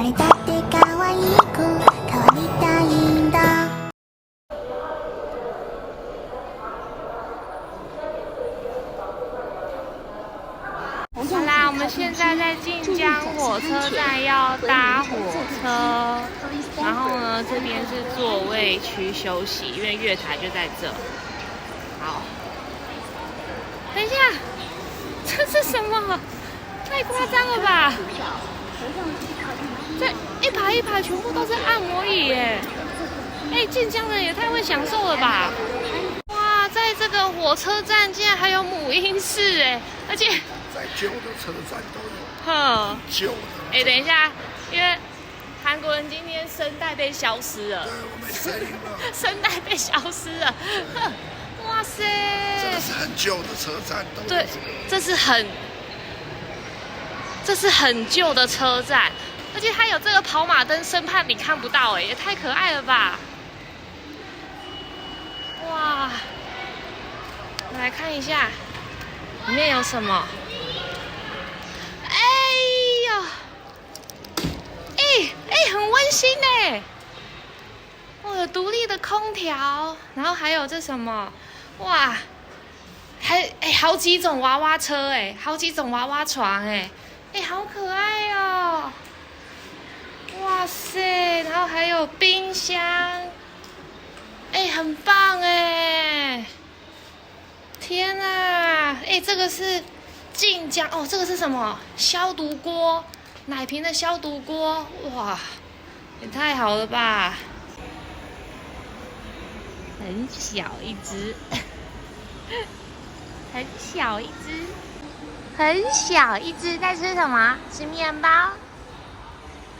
誰だって可愛く変わりたいんだ。好啦，我们现在在晋江火车站要搭火车，然后呢，这边是座位区休息，因为月台就在这。好，等一下，这是什么？太夸张了吧！这一排一排全部都是按摩椅耶！哎，晋江人也太会享受了吧！哇，在这个火车站竟然还有母婴室哎，而且在旧的车站都有。哼，旧的。哎，等一下，因为韩国人今天声带被消失了。对，我没声音了。声带被消失了。哇塞！这是很旧的车站，都有这个。对，这是很旧的车站，而且它有这个跑马灯，生怕你看不到，哎，也太可爱了吧！哇，我来看一下，里面有什么？哎呦，很温馨哎！哦，有独立的空调，然后还有这什么？哇，好几种娃娃车哎，好几种娃娃床哎，好可爱哦！哇塞，然后还有冰箱，很棒哎！天啊，这个是晋江哦，这个是什么？消毒锅，奶瓶的消毒锅，哇，也太好了吧！很小一只，很小一只，很小一只，在吃什么？吃面包。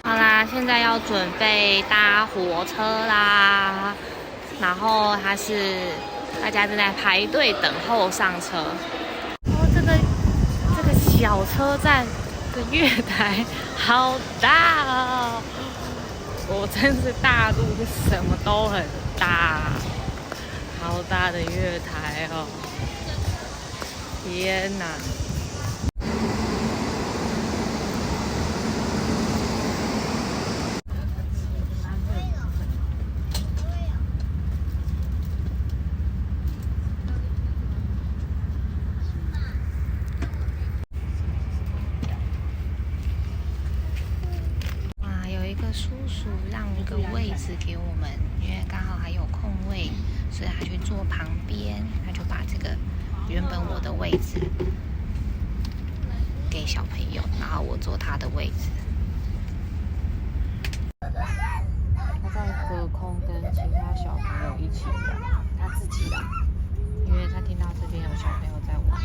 好啦，现在要准备搭火车啦，然后大家正在排队等候上车。哦，这个小车站的月台好大哦！我真是大陆什么都很大，好大的月台哦！天哪！有一个叔叔让一个位置给我们，因为刚好还有空位，所以他去坐旁边，他就把这个原本我的位置给小朋友，然后我坐他的位置。他在隔空跟其他小朋友一起玩，他自己啦，因为他听到这边有小朋友在玩，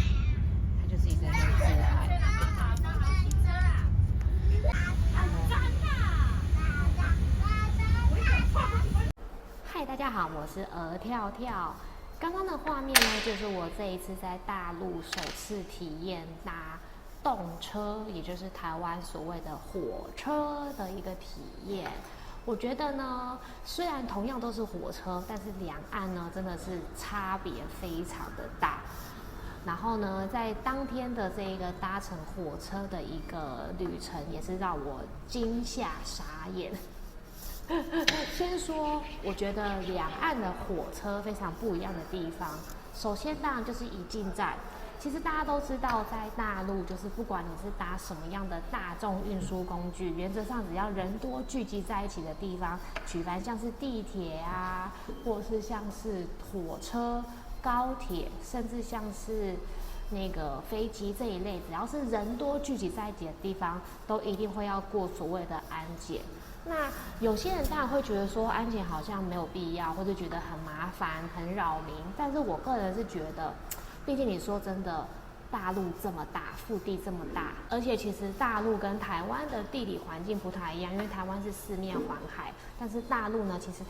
他就自己在那里自嗨。嗨，大家好，我是鹅跳跳。刚刚的画面呢，就是我这一次在大陆首次体验搭动车，也就是台湾所谓的火车的一个体验。我觉得呢，虽然同样都是火车，但是两岸呢真的是差别非常的大。然后呢，在当天的这一个搭乘火车的一个旅程，也是让我惊吓傻眼。先说，我觉得两岸的火车非常不一样的地方。首先，当然就是一进站。其实大家都知道，在大陆就是不管你是搭什么样的大众运输工具，原则上只要人多聚集在一起的地方，举凡像是地铁啊，或是像是火车、高铁，甚至像是那个飞机这一类，只要是人多聚集在一起的地方，都一定会要过所谓的安检。那有些人当然会觉得说安检好像没有必要，或者觉得很麻烦、很扰民。但是我个人是觉得，毕竟你说真的，大陆这么大，腹地这么大，而且其实大陆跟台湾的地理环境不太一样，因为台湾是四面环海，但是大陆呢，其实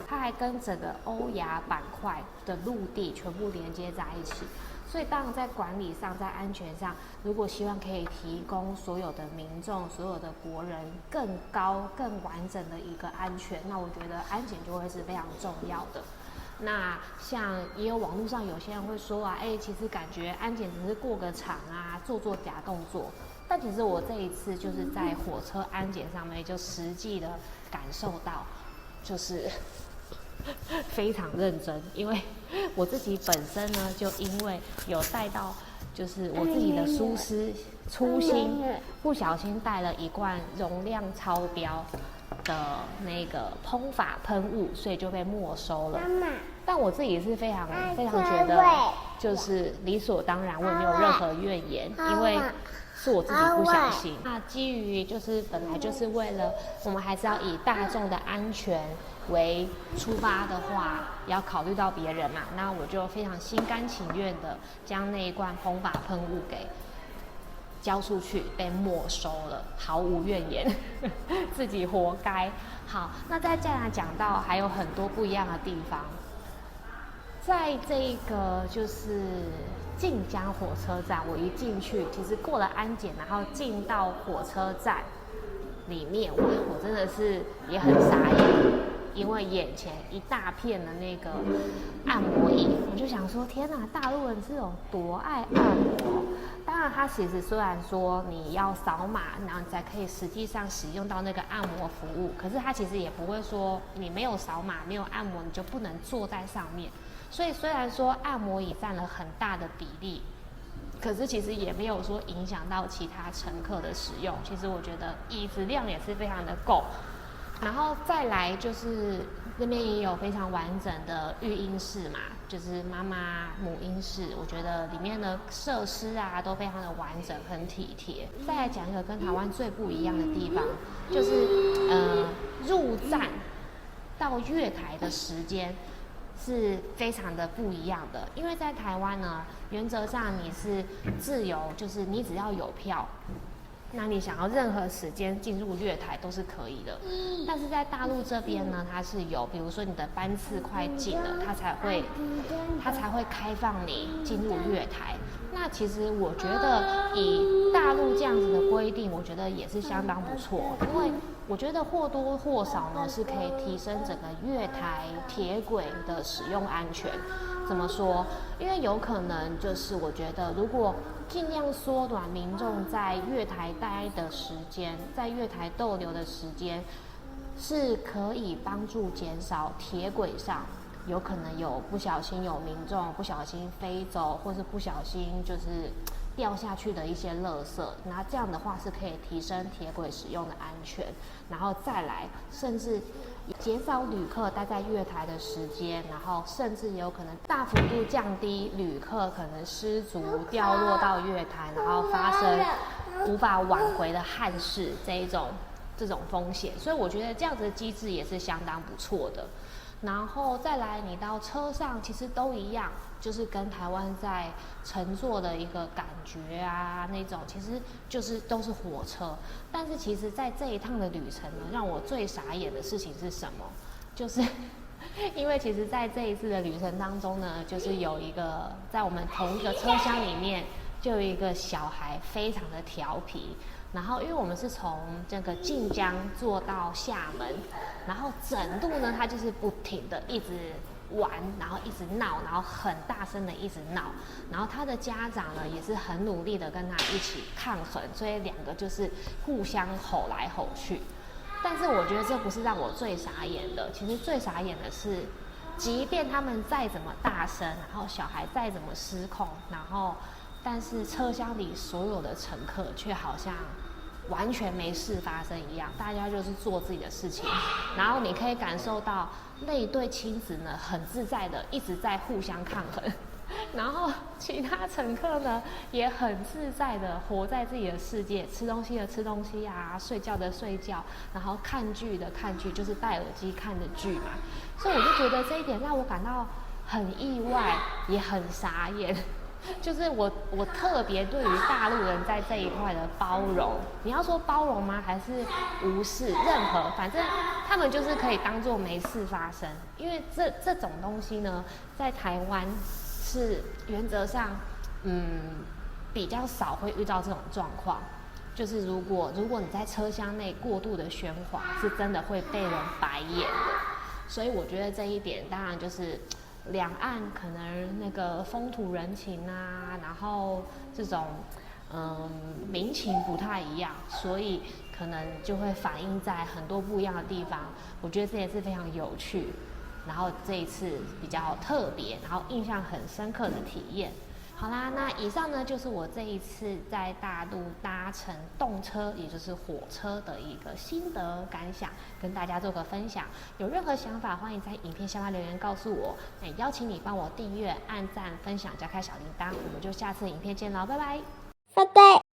它还跟整个欧亚板块的陆地全部连接在一起。所以当然在管理上，在安全上，如果希望可以提供所有的民众、所有的国人更高、更完整的一个安全，那我觉得安检就会是非常重要的。那像也有网络上有些人会说啊，其实感觉安检只是过个场啊，做假动作。但其实我这一次就是在火车安检上面就实际的感受到，就是非常认真，因为我自己本身呢，就因为有带到就是我自己的疏失粗心，不小心带了一罐容量超标的那个烹法喷雾，所以就被没收了。但我自己是非常觉得就是理所当然，我也没有任何怨言，因为是我自己不小心。那基于就是本来就是为了我们还是要以大众的安全为出发的话，也要考虑到别人嘛。那我就非常心甘情愿的将那一罐烹法喷雾给交出去，被没收了，毫无怨言，自己活该。好，那再来讲到还有很多不一样的地方，在这个就是晋江火车站，我一进去，其实过了安检，然后进到火车站里面，哇，我真的是也很傻眼，因为眼前一大片的那个按摩椅，我就想说，天哪，大陆人这种多爱按摩。当然，它其实虽然说你要扫码，然后你才可以实际上使用到那个按摩服务，可是它其实也不会说你没有扫码、没有按摩，你就不能坐在上面。所以虽然说按摩椅占了很大的比例，可是其实也没有说影响到其他乘客的使用。其实我觉得椅子量也是非常的够。然后再来就是那边也有非常完整的育婴室嘛，就是妈妈母婴室，我觉得里面的设施啊都非常的完整，很体贴。再来讲一个跟台湾最不一样的地方，就是入站到月台的时间是非常的不一样的。因为在台湾呢，原则上你是自由，就是你只要有票，那你想要任何时间进入月台都是可以的。但是在大陆这边呢，它是有，比如说你的班次快进了，它才会开放你进入月台。那其实我觉得以大陆这样子的规定，我觉得也是相当不错，因为我觉得或多或少呢是可以提升整个月台铁轨的使用安全。怎么说？因为有可能就是我觉得如果尽量缩短民众在月台待的时间，在月台逗留的时间，是可以帮助减少铁轨上有可能有不小心有民众不小心飞走，或是不小心就是掉下去的一些垃圾。那这样的话是可以提升铁轨使用的安全，然后再来甚至减少旅客待在月台的时间，然后甚至有可能大幅度降低旅客可能失足掉落到月台，然后发生无法挽回的憾事这种风险。所以我觉得这样子的机制也是相当不错的。然后再来，你到车上其实都一样，就是跟台湾在乘坐的一个感觉啊，那种其实就是都是火车。但是其实在这一趟的旅程呢，让我最傻眼的事情是什么？就是因为其实在这一次的旅程当中呢，就是有一个在我们同一个车厢里面就有一个小孩非常的调皮。然后因为我们是从这个晋江坐到厦门，然后整路呢他就是不停的一直玩，然后一直闹，然后很大声的一直闹，然后他的家长呢也是很努力的跟他一起抗衡，所以两个就是互相吼来吼去。但是我觉得这不是让我最傻眼的，其实最傻眼的是，即便他们再怎么大声，然后小孩再怎么失控，但是车厢里所有的乘客却好像完全没事发生一样，大家就是做自己的事情，然后你可以感受到那一对亲子呢很自在的一直在互相抗衡，然后其他乘客呢也很自在的活在自己的世界，吃东西的吃东西啊，睡觉的睡觉，然后看剧的看剧，就是戴耳机看的剧嘛。所以我就觉得这一点让我感到很意外，也很傻眼。就是我特别对于大陆人在这一块的包容，你要说包容吗？还是无视？任何，反正他们就是可以当作没事发生。因为这种东西呢，在台湾是原则上，比较少会遇到这种状况。就是如果你在车厢内过度的喧哗，是真的会被人白眼的。所以我觉得这一点，当然就是两岸可能那个风土人情啊，然后这种民情不太一样，所以可能就会反映在很多不一样的地方。我觉得这也是非常有趣，然后这一次比较特别，然后印象很深刻的体验。好啦，那以上呢就是我这一次在大陆搭乘动车，也就是火车的一个心得感想，跟大家做个分享。有任何想法，欢迎在影片下方留言告诉我。也邀请你帮我订阅、按赞、分享、加开小铃铛。我们就下次影片见喽，拜拜。拜拜。